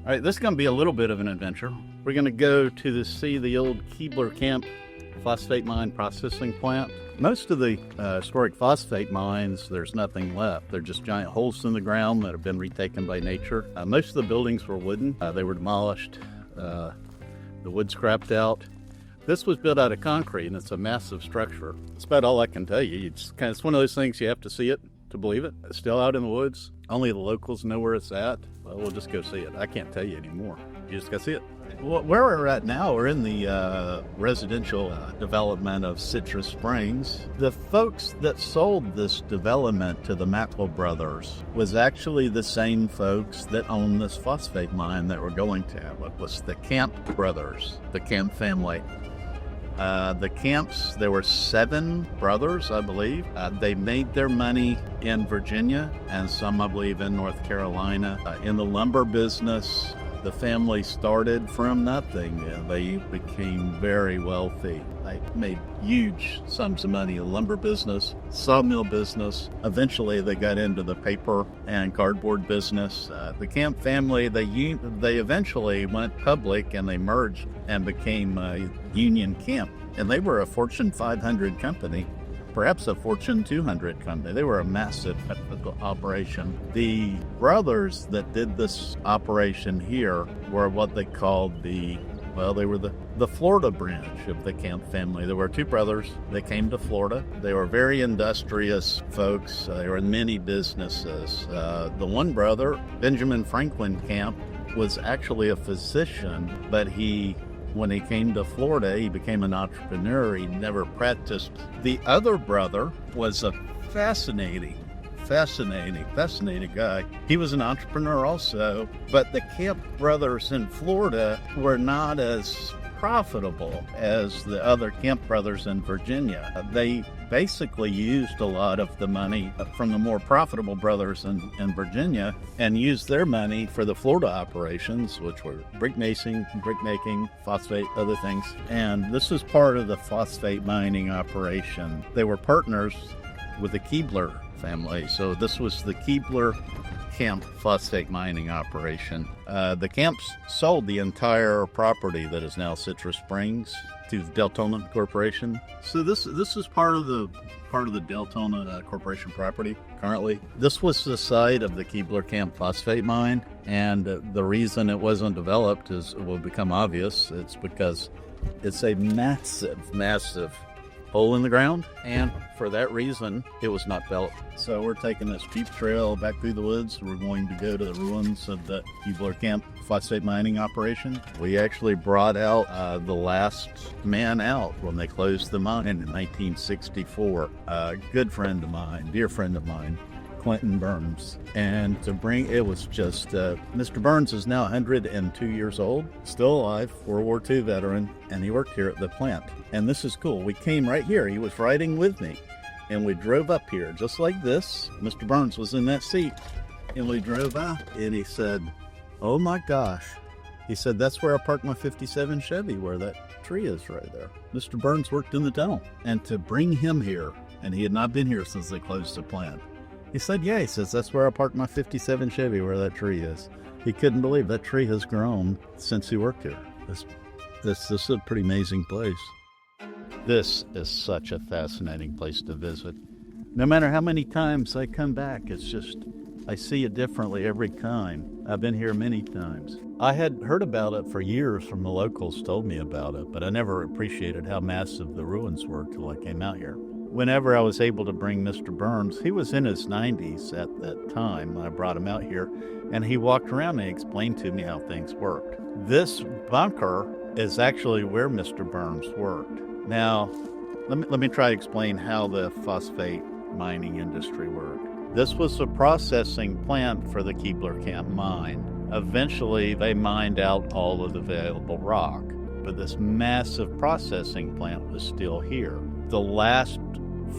All right, this is going to be a little bit of an adventure. We're going to go to see the old Keebler Camp Phosphate Mine Processing Plant. Most of the historic phosphate mines, there's nothing left. They're just giant holes in the ground that have been retaken by nature. Most of the buildings were wooden. They were demolished. The wood scrapped out. This was built out of concrete, and it's a massive structure. That's about all I can tell you. It's one of those things you have to see it to believe it. It's still out in the woods. Only the locals know where it's at. Well, we'll just go see it. I can't tell you anymore. You just got to see it. Well, where we're at now, we're in the residential development of Citrus Springs. The folks that sold this development to the Mackle brothers was actually the same folks that own this phosphate mine that we're going to. It was the Camp brothers, the Camp family. The Camps, there were 7 brothers, I believe. They made their money in Virginia and some, I believe, in North Carolina. In the lumber business, the family started from nothing, and they became very wealthy. They made huge sums of money in the lumber business, sawmill business. Eventually, they got into the paper and cardboard business. The Camp family, they eventually went public, and they merged and became Union Camp. And they were a Fortune 500 company, perhaps a Fortune 200 company. They were a massive operation. The brothers that did this operation here were what they called they were the Florida branch of the Camp family. There were 2 brothers. They came to Florida. They were very industrious folks. They were in many businesses. The one brother, Benjamin Franklin Camp, was actually a physician, but when he came to Florida, he became an entrepreneur. He never practiced. The other brother was a fascinating guy. He was an entrepreneur also, but the Camp brothers in Florida were not as profitable as the other Camp brothers in Virginia. They basically used a lot of the money from the more profitable brothers in Virginia and used their money for the Florida operations, which were brickmaking, phosphate, other things. And this was part of the phosphate mining operation. They were partners with the Keebler family. So this was the Keebler Camp Phosphate mining operation. The Camps sold the entire property that is now Citrus Springs to the Dunnellon Corporation. So this is part of the Dunnellon Corporation property currently. This was the site of the Keebler Camp Phosphate mine, and the reason it wasn't developed will become obvious. It's because it's a massive hole in the ground, and for that reason, it was not developed. So we're taking this jeep trail back through the woods. We're going to go to the ruins of the Keebler Camp Phosphate mining operation. We actually brought out the last man out when they closed the mine in 1964. A good friend of mine, dear friend of mine, Clinton Burns. And it was just, Mr. Burns is now 102 years old, still alive, World War II veteran, and he worked here at the plant. And this is cool. We came right here. He was riding with me, and we drove up here just like this. Mr. Burns was in that seat, and we drove up, and he said, "Oh my gosh." He said, "That's where I parked my 57 Chevy, where that tree is right there." Mr. Burns worked in the tunnel. And to bring him here, and he had not been here since they closed the plant, he said, "Yeah," he says, "that's where I parked my 57 Chevy, where that tree is." He couldn't believe that tree has grown since he worked here. This is a pretty amazing place. This is such a fascinating place to visit. No matter how many times I come back, it's just, I see it differently every time. I've been here many times. I had heard about it for years from the locals told me about it, but I never appreciated how massive the ruins were till I came out here. Whenever I was able to bring Mr. Burns, he was in his 90s at that time when I brought him out here, and he walked around and explained to me how things worked. This bunker is actually where Mr. Burns worked. Now, let me try to explain how the phosphate mining industry worked. This was a processing plant for the Keebler Camp mine. Eventually, they mined out all of the available rock, but this massive processing plant was still here. The last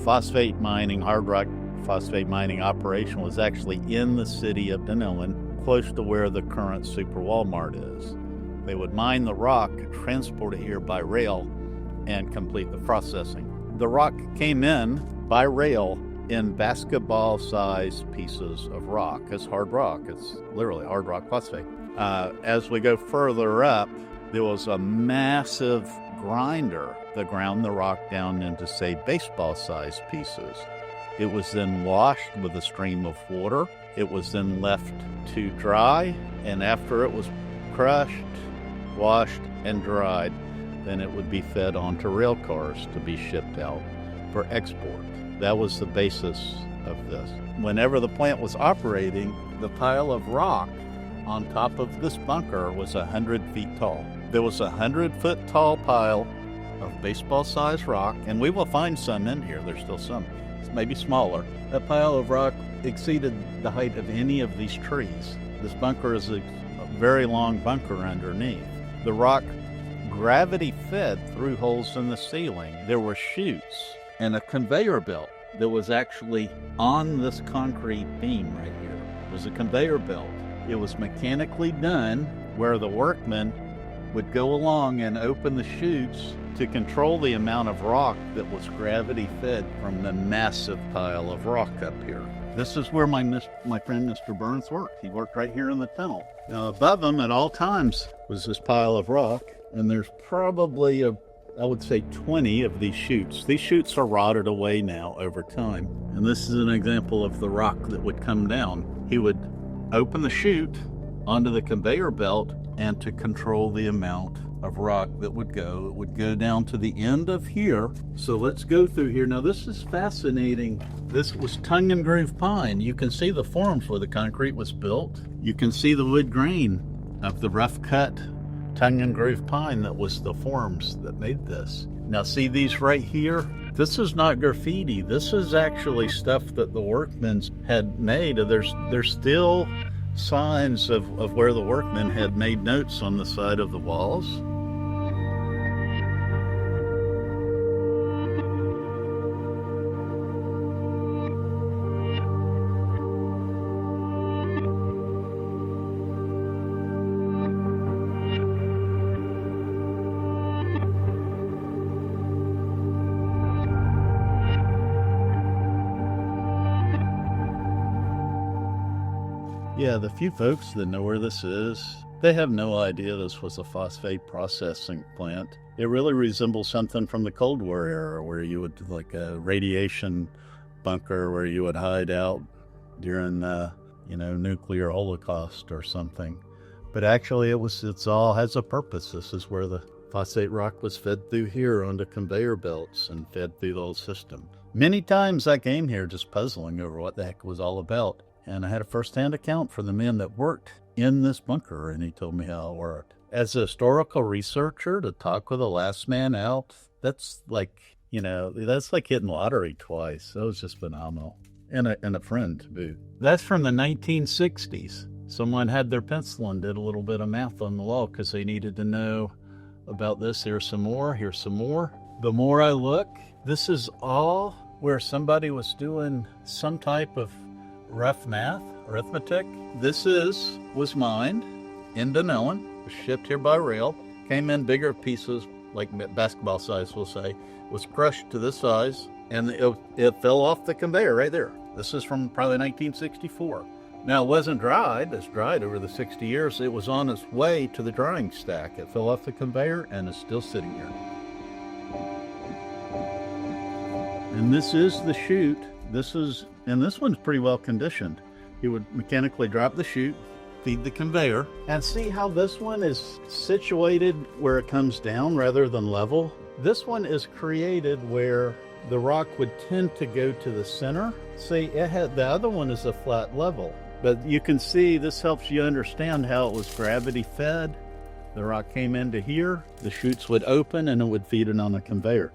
phosphate mining, hard rock phosphate mining operation was actually in the city of Dunnellon, close to where the current Super Walmart is. They would mine the rock, transport it here by rail, and complete the processing. The rock came in by rail in basketball-sized pieces of rock. It's hard rock. It's literally hard rock phosphate. As we go further up, there was a massive grinder that ground the rock down into, say, baseball-sized pieces. It was then washed with a stream of water. It was then left to dry, and after it was crushed, washed, and dried, then it would be fed onto rail cars to be shipped out for export. That was the basis of this. Whenever the plant was operating, the pile of rock on top of this bunker was 100 feet tall. There was a 100-foot tall pile of baseball-sized rock, and we will find some in here. There's still some, maybe smaller. That pile of rock exceeded the height of any of these trees. This bunker is a very long bunker underneath. The rock gravity fed through holes in the ceiling. There were chutes and a conveyor belt that was actually on this concrete beam right here. It was a conveyor belt. It was mechanically done where the workmen would go along and open the chutes to control the amount of rock that was gravity fed from the massive pile of rock up here. This is where my friend Mr. Burns worked. He worked right here in the tunnel. Now above him at all times was this pile of rock, and there's probably I would say 20 of these chutes. These chutes are rotted away now over time. And this is an example of the rock that would come down. He would open the chute onto the conveyor belt, and to control the amount of rock that would go, it would go down to the end of here. So let's go through here. Now this is fascinating. This was tongue and groove pine. You can see the forms where the concrete was built. You can see the wood grain of the rough cut tongue and groove pine that was the forms that made this. Now see these right here? This is not graffiti. This is actually stuff that the workmen had made. There's still signs of where the workmen had made notes on the side of the walls. Yeah, the few folks that know where this is, they have no idea this was a phosphate processing plant. It really resembles something from the Cold War era, where you would, like a radiation bunker where you would hide out during nuclear holocaust or something. But actually it's all has a purpose. This is where the phosphate rock was fed through here onto conveyor belts and fed through the whole system. Many times I came here just puzzling over what the heck it was all about. And I had a first-hand account from the men that worked in this bunker, and he told me how it worked. As a historical researcher, to talk with the last man out, that's like hitting lottery twice. That was just phenomenal. And a friend to boot. That's from the 1960s. Someone had their pencil and did a little bit of math on the wall because they needed to know about this. Here's some more. Here's some more. The more I look, this is all where somebody was doing some type of rough math, arithmetic. This was mined in Dunnellon, was shipped here by rail, came in bigger pieces, like basketball size, we'll say, was crushed to this size, and it fell off the conveyor right there. This is from probably 1964. Now, it wasn't dried. It's dried over the 60 years. It was on its way to the drying stack. It fell off the conveyor, and it's still sitting here. And this is the chute. And this one's pretty well conditioned. He would mechanically drop the chute, feed the conveyor, and see how this one is situated where it comes down rather than level. This one is created where the rock would tend to go to the center. See, the other one is a flat level. But you can see this helps you understand how it was gravity fed. The rock came into here, the chutes would open, and it would feed it on a conveyor.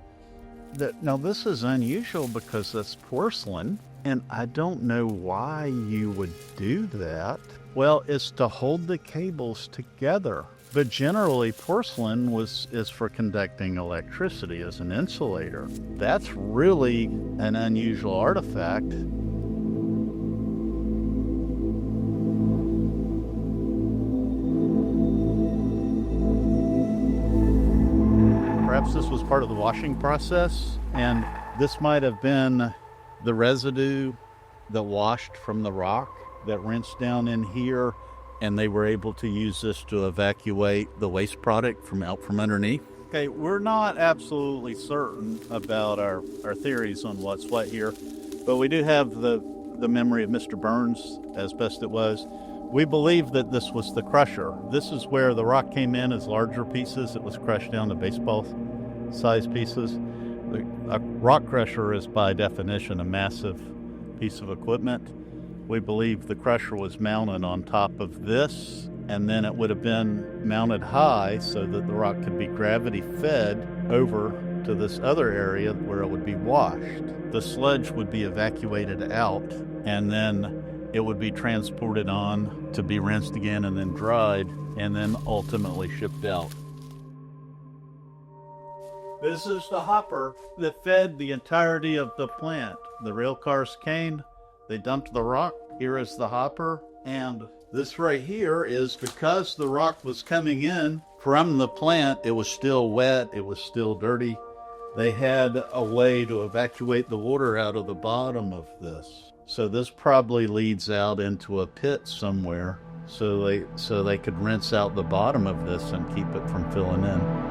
Now this is unusual because that's porcelain, and I don't know why you would do that. Well, it's to hold the cables together. But generally, porcelain is for conducting electricity as an insulator. That's really an unusual artifact. Perhaps this was part of the washing process, and this might have been the residue that washed from the rock that rinsed down in here, and they were able to use this to evacuate the waste product from out from underneath. Okay, we're not absolutely certain about our theories on what's what here, but we do have the memory of Mr. Burns as best it was. We believe that this was the crusher. This is where the rock came in as larger pieces. It was crushed down to baseball-sized pieces. A rock crusher is, by definition, a massive piece of equipment. We believe the crusher was mounted on top of this, and then it would have been mounted high so that the rock could be gravity-fed over to this other area where it would be washed. The sludge would be evacuated out, and then it would be transported on to be rinsed again and then dried, and then ultimately shipped out. This is the hopper that fed the entirety of the plant. The rail cars came, they dumped the rock. Here is the hopper, and this right here is because the rock was coming in from the plant. It was still wet, it was still dirty. They had a way to evacuate the water out of the bottom of this. So this probably leads out into a pit somewhere, so they could rinse out the bottom of this and keep it from filling in.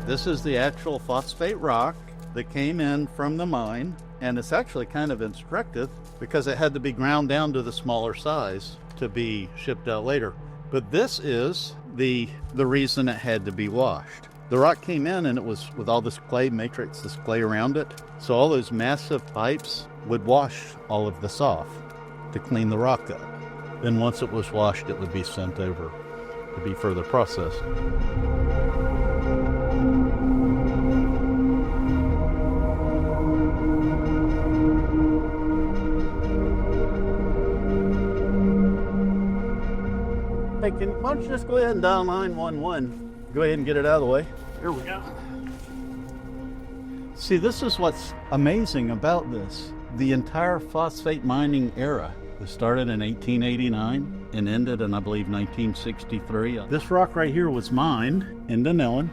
This is the actual phosphate rock that came in from the mine, and it's actually kind of instructive because it had to be ground down to the smaller size to be shipped out later. But this is the reason it had to be washed. The rock came in and it was with all this clay matrix, this clay around it. So all those massive pipes would wash all of this off to clean the rock up. Then once it was washed, it would be sent over to be further processed. Hey, why don't you just go ahead and dial 911. Go ahead and get it out of the way. Here we go. See, this is what's amazing about this. The entire phosphate mining era was started in 1889 and ended in, I believe, 1963. This rock right here was mined in Dunnellon,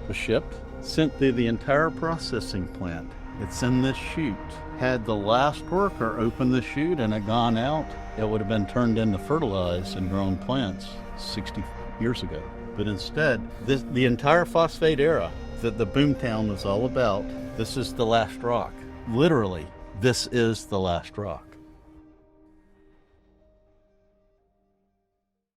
was shipped, sent through the entire processing plant. It's in this chute. Had the last worker open the chute and it gone out, it would have been turned into fertilized and grown plants 60 years ago. But instead, the entire phosphate era that the boomtown was all about, this is the last rock. Literally, this is the last rock.